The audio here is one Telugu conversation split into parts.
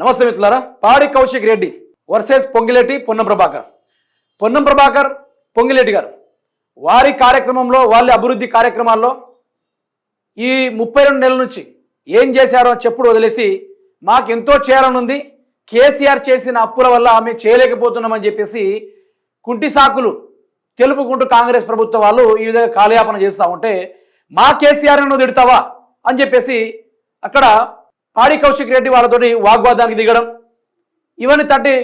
నమస్తే మిత్రులారా. పాడి కౌశిక్ రెడ్డి వర్సెస్ పొంగిలేటి పొన్నం ప్రభాకర్. పొన్నం ప్రభాకర్, పొంగిలేటి గారు వారి కార్యక్రమంలో, వాళ్ళ అభివృద్ధి కార్యక్రమాల్లో ఈ 32 నెలల నుంచి ఏం చేశారో చెప్పుడు వదిలేసి మాకెంతో చేయాలని ఉంది, కేసీఆర్ చేసిన అప్పుల వల్ల మేము చేయలేకపోతున్నామని చెప్పేసి కుంటి సాకులు తెలుపుకుంటూ కాంగ్రెస్ ప్రభుత్వం వాళ్ళు ఈ విధంగా కాలయాపన చేస్తూ ఉంటే మా కేసీఆర్ నువ్వు తిడతావా అని చెప్పేసి అక్కడ పాడి కౌశిక్ రెడ్డి వాళ్ళతోటి వాగ్వాదానికి దిగడం,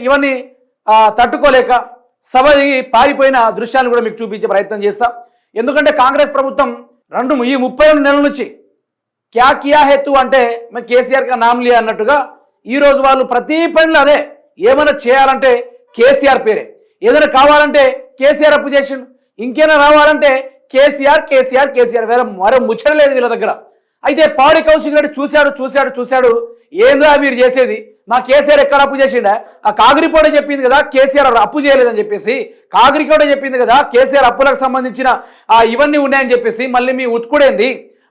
ఇవన్నీ తట్టుకోలేక సభ పారిపోయిన దృశ్యాన్ని కూడా మీకు చూపించే ప్రయత్నం చేస్తాం. ఎందుకంటే కాంగ్రెస్ ప్రభుత్వం ఈ 32 నెలల నుంచి క్యా కియా హేతు అంటే మేము కేసీఆర్ కా నామ్ లియా అన్నట్టుగా ఈరోజు వాళ్ళు ప్రతి పనిలో అదే, ఏమైనా చేయాలంటే కేసీఆర్ పేరే, ఏదైనా కావాలంటే కేసీఆర్ అప్పు చేసిండు, ఇంకేమైనా రావాలంటే కేసీఆర్ కేసీఆర్ కేసీఆర్, వేరే మరో ముచ్చట లేదు వీళ్ళ దగ్గర. అయితే పాడి కౌశిక్ రెడ్డి చూశాడు ఏందా మీరు చేసేది, మా కేసీఆర్ ఎక్కడ అప్పు చేసిండా, ఆ కాగిరిపోటే చెప్పింది కదా కేసీఆర్ అప్పు చేయలేదని చెప్పేసి, కాగిరికోట చెప్పింది కదా కేసీఆర్ అప్పులకు సంబంధించిన ఇవన్నీ ఉన్నాయని చెప్పేసి, మళ్ళీ మీ ఉత్కుడేంది,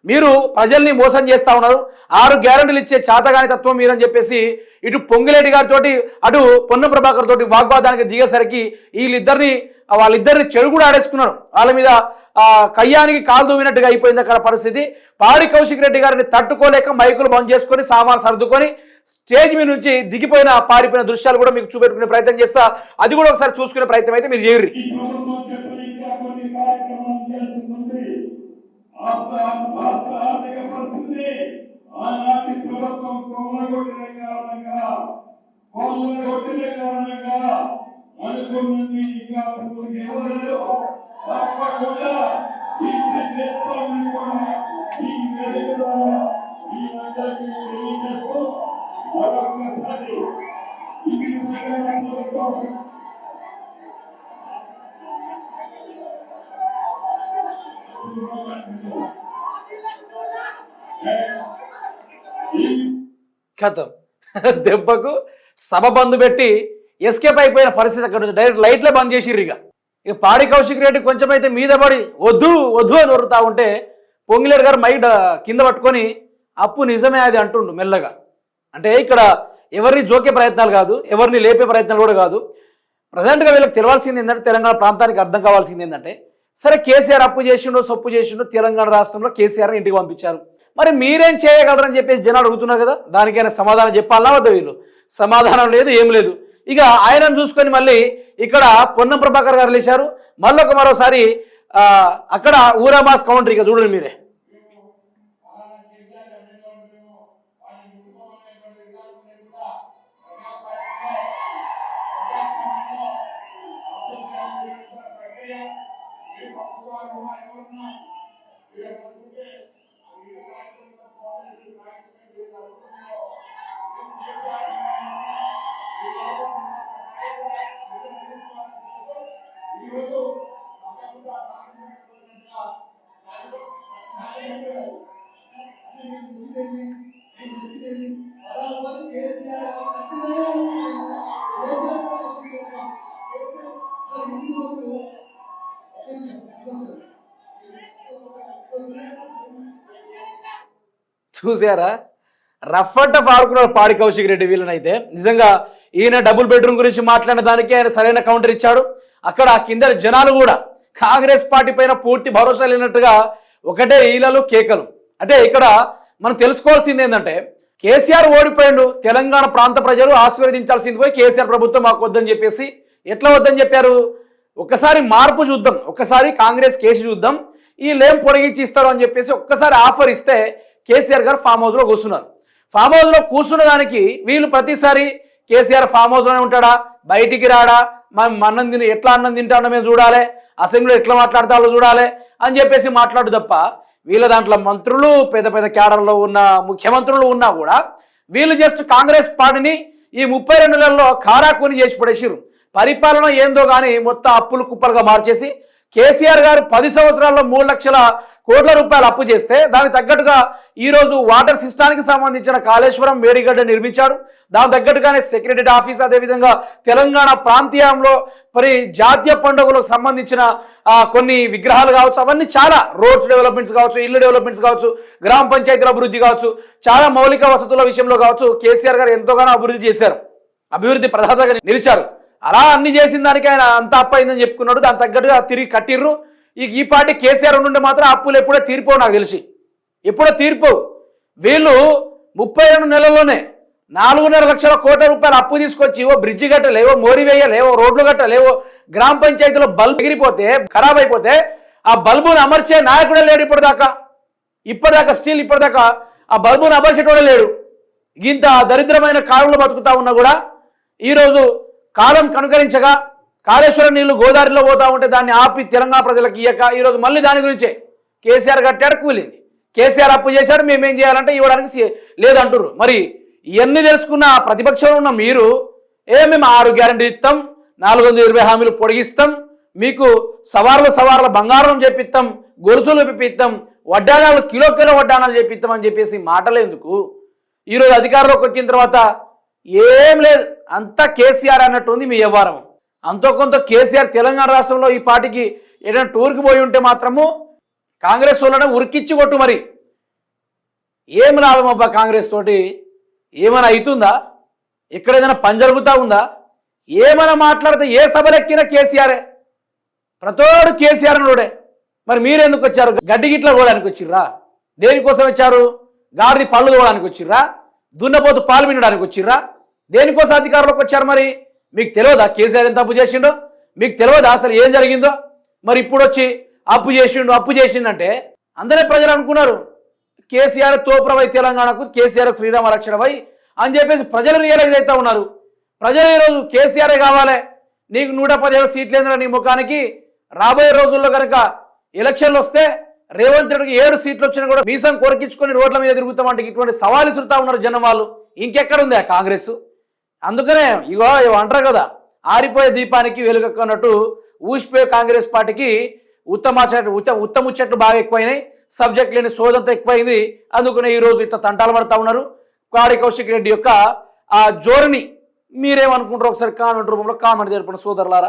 మీరు ప్రజల్ని మోసం చేస్తూ ఉన్నారు, 6 గ్యారెంటీలు ఇచ్చే చాతగాని తత్వం మీరని చెప్పేసి ఇటు పొంగిలేటి గారితో అటు పొన్నం ప్రభాకర్ తోటి వాగ్వాదానికి దిగేసరికి వాళ్ళిద్దరిని చెడు కూడా ఆడేసుకున్నారు. వాళ్ళ మీద కయ్యానికి కాలు దూవినట్టుగా అయిపోయింది అక్కడ పరిస్థితి. పాడి కౌశిక్ రెడ్డి గారిని తట్టుకోలేక మైకులు బంద్ చేసుకొని సామాను సర్దుకొని స్టేజ్ మీద నుంచి దిగిపోయిన పారిపోయిన దృశ్యాలు కూడా మీకు చూపెట్టుకునే ప్రయత్నం చేస్తా. అది కూడా ఒకసారి చూసుకునే ప్రయత్నం అయితే మీరు చేయరు. కథం దెబ్బకు సభ బంద్ పెట్టి ఎస్కేప్ అయిపోయిన పరిస్థితి. అక్కడ నుంచి డైరెక్ట్ లైట్లే బంద్ చేసిర్రు. ఇక పాడి కౌశిక్ రెడ్డి కొంచెం అయితే మీద పడి వద్దు అని వరుతా ఉంటే పొంగిలేటి గారు మైక్ కింద పట్టుకొని అప్పు నిజమే అది అంటుండు మెల్లగా. అంటే ఇక్కడ ఎవరిని జోకే ప్రయత్నాలు కాదు, ఎవరిని లేపే ప్రయత్నాలు కూడా కాదు. ప్రజెంట్గా వీళ్ళకి తెలవాల్సింది ఏంటంటే, తెలంగాణ ప్రాంతానికి అర్థం కావాల్సింది ఏంటంటే, సరే కేసీఆర్ అప్పు చేసిండో సొప్పు చేసిండో తెలంగాణ రాష్ట్రంలో కేసీఆర్ని ఇంటికి పంపించారు, మరి మీరేం చేయగలరని చెప్పేసి జనాలు అడుగుతున్నారు కదా, దానికైనా సమాధానం చెప్పాలా వద్ద? వీళ్ళు సమాధానం లేదు, ఏం లేదు. ఇక ఆయనను చూసుకొని మళ్ళీ ఇక్కడ పొన్నం ప్రభాకర్ గారు లేచారు. మరోసారి అక్కడ ఊరామాస్ కౌంటర్. ఇక చూడండి మీరే. చూసారా, రఫ్ అండ్ టఫ్ ఆడుకున్నారు పాడి కౌశిక్ రెడ్డి. వీళ్ళనైతే నిజంగా ఈయన డబుల్ బెడ్రూమ్ గురించి మాట్లాడిన దానికి ఆయన సరైన కౌంటర్ ఇచ్చాడు. అక్కడ కింద జనాలు కూడా కాంగ్రెస్ పార్టీ పైన పూర్తి భరోసా లేనట్టుగా ఒకటే ఈలలు కేకలు. అంటే ఇక్కడ మనం తెలుసుకోవాల్సింది ఏంటంటే, కేసీఆర్ ఓడిపోయిండు, తెలంగాణ ప్రాంత ప్రజలు ఆశీర్వదించాల్సింది పోయి కేసీఆర్ ప్రభుత్వం మాకు వద్దని చెప్పేసి ఎట్లా వద్దని చెప్పారు? ఒక్కసారి మార్పు చూద్దాం, ఒక్కసారి కాంగ్రెస్ కేసు చూద్దాం, వీళ్ళేం పొడిగించి ఇస్తారు అని చెప్పేసి ఒక్కసారి ఆఫర్ ఇస్తే కేసీఆర్ గారు ఫామ్ హౌస్లో కూర్చున్నారు. ఫామ్ హౌస్లో కూర్చున్న దానికి వీళ్ళు ప్రతిసారి కేసీఆర్ ఫామ్ హౌస్లోనే ఉంటాడా, బయటికి రాడా, అన్నం ఎట్లా అన్నం తింటాడో మేము చూడాలి, అసెంబ్లీలో ఎట్లా మాట్లాడతాడో చూడాలి అని చెప్పేసి మాట్లాడు తప్ప, వీళ్ళ దాంట్లో మంత్రులు పెద్ద పెద్ద క్యాడర్లో ఉన్న ముఖ్యమంత్రులు ఉన్నా కూడా వీళ్ళు జస్ట్ కాంగ్రెస్ పార్టీని ఈ 32 నెలల్లో కారాకూని చేసి పడేసిరు. పరిపాలన ఏందో కానీ మొత్తం అప్పులు కుప్పలుగా మార్చేసి కేసీఆర్ గారు 10 సంవత్సరాల్లో 3 లక్షల కోట్ల రూపాయలు అప్పు చేస్తే దానికి తగ్గట్టుగా ఈరోజు వాటర్ సిస్టానికి సంబంధించిన కాళేశ్వరం మేడిగడ్డ నిర్మించాడు. దాని తగ్గట్టుగానే సెక్రటరీ ఆఫీస్, అదేవిధంగా తెలంగాణ ప్రాంతీయంలో మరి జాతీయ పండుగలకు సంబంధించిన కొన్ని విగ్రహాలు కావచ్చు, అవన్నీ చాలా రోడ్స్ డెవలప్మెంట్స్ కావచ్చు, ఇల్లు డెవలప్మెంట్స్ కావచ్చు, గ్రామ పంచాయతీల అభివృద్ధి కావచ్చు, చాలా మౌలిక వసతుల విషయంలో కావచ్చు కేసీఆర్ గారు ఎంతోగానో అభివృద్ధి చేశారు, అభివృద్ధి ప్రదాతగా నిలిచారు. అలా అన్ని చేసిన దానికి ఆయన అంత అప్పు అయిందని చెప్పుకున్నాడు. దాని తగ్గట్టుగా తిరిగి కట్టిర్రు. ఈ పార్టీ కేసీఆర్ నుండి మాత్రం అప్పులు ఎప్పుడో తీరిపోవు, నాకు తెలిసి ఎప్పుడో తీరిపోవు. వీళ్ళు 32 నెలల్లోనే 4.5 లక్షల కోట్ల రూపాయలు అప్పు తీసుకొచ్చి ఓ బ్రిడ్జి కట్టలేవో, మోరి వేయలేవో, రోడ్లు కట్టలేవో, గ్రామ పంచాయతీలో బల్బు ఎగిరిపోతే ఖరాబ్ అయిపోతే ఆ బల్బును అమర్చే నాయకుడే లేడు ఇప్పటిదాకా స్టిల్ ఇప్పటిదాకా ఆ బల్బును అమర్చేటోడే లేడు. ఇంత దరిద్రమైన కాలంలో బతుకుతా ఉన్నా కూడా ఈరోజు కాలం కనుకరించగా కాళేశ్వరం నీళ్లు గోదావరిలో పోతా ఉంటే దాన్ని ఆపి తెలంగాణ ప్రజలకు ఇయ్యక ఈరోజు మళ్ళీ దాని గురించే కేసీఆర్ కట్టాడు, కూలింది. కేసీఆర్ అప్పు చేశాడు, మేమేం చేయాలంటే ఇవ్వడానికి లేదంటుర్రు. మరి ఇవన్నీ తెలుసుకున్న ప్రతిపక్షంలో ఉన్న మీరు మేము 6 గ్యారెంటీ ఇస్తాం, 420 హామీలు పొడిగిస్తాం, మీకు సవార్ల బంగారం చెప్పిస్తాం, గొలుసులు చెప్పిస్తాం, వడ్డానాలు కిలో వడ్డానాలు చెప్పిస్తాం అని చెప్పేసి మాటలు ఎందుకు? ఈరోజు అధికారంలోకి వచ్చిన తర్వాత ఏం లేదు, అంతా కేసీఆర్ అన్నట్టుంది మీ వ్యవహారం. అంతో కొంత కేసీఆర్ తెలంగాణ రాష్ట్రంలో ఈ పార్టీకి ఏదైనా టూర్కి పోయి ఉంటే మాత్రము కాంగ్రెస్ వాళ్ళని ఉరికిచ్చి కొట్టు. మరి ఏం లాభం అబ్బా కాంగ్రెస్ తోటి? ఏమైనా అవుతుందా? ఇక్కడ ఏదైనా పని జరుగుతూ ఉందా? ఏమైనా మాట్లాడితే ఏ సభలెక్కినా కేసీఆరే, ప్రతోడు కేసీఆర్ నోడే. మరి మీరెందుకు వచ్చారు? గడ్డి గిట్ల పోవడానికి వచ్చిర్రా? దేనికోసం వచ్చారు? గాడిది పళ్ళు తోవడానికి వచ్చిర్రా? దున్నపోతు పాలు వినడానికి వచ్చిర్రా? దేనికోసం అధికారంలోకి వచ్చారు? మరి మీకు తెలియదా కేసీఆర్ ఎంత అప్పు చేసిండో? మీకు తెలియదా అసలు ఏం జరిగిందో? మరి ఇప్పుడు వచ్చి అప్పు చేసిండంటే అందరే ప్రజలు అనుకున్నారు కేసీఆర్ తోపురవై తెలంగాణకు, కేసీఆర్ శ్రీరామ రక్షణవై అని చెప్పేసి ప్రజలు రియలైజ్ అవుతా ఉన్నారు. ప్రజలు ఈరోజు కేసీఆరే కావాలి, నీకు 117 సీట్లు ఏంద్రా నీ ముఖానికి, రాబోయే రోజుల్లో కనుక ఎలక్షన్లు వస్తే రేవంత్ రెడ్డికి 7 సీట్లు వచ్చినా కూడా మీసం కొరికించుకొని రోడ్ల మీద తిరుగుతామంటే ఇటువంటి సవాలు ఇసురుతా ఉన్నారు జనం. వాళ్ళు ఇంకెక్కడ ఉంది ఆ కాంగ్రెస్? అందుకనే ఇగో అంటారు కదా, ఆరిపోయే దీపానికి వెలుగన్నట్టు ఊసిపోయే కాంగ్రెస్ పార్టీకి ఉత్తముచ్చట్లు బాగా ఎక్కువైనాయి, సబ్జెక్ట్ లేని సోదంతా ఎక్కువైంది. అందుకనే ఈరోజు ఇట్లా తంటాలు పడతా ఉన్నారు. కాడి కౌశిక్ రెడ్డి యొక్క ఆ జోరుని మీరేమనుకుంటారో ఒకసారి కామెంట్ రూపంలో కామెంట్ తెలపండి సోదరులారా.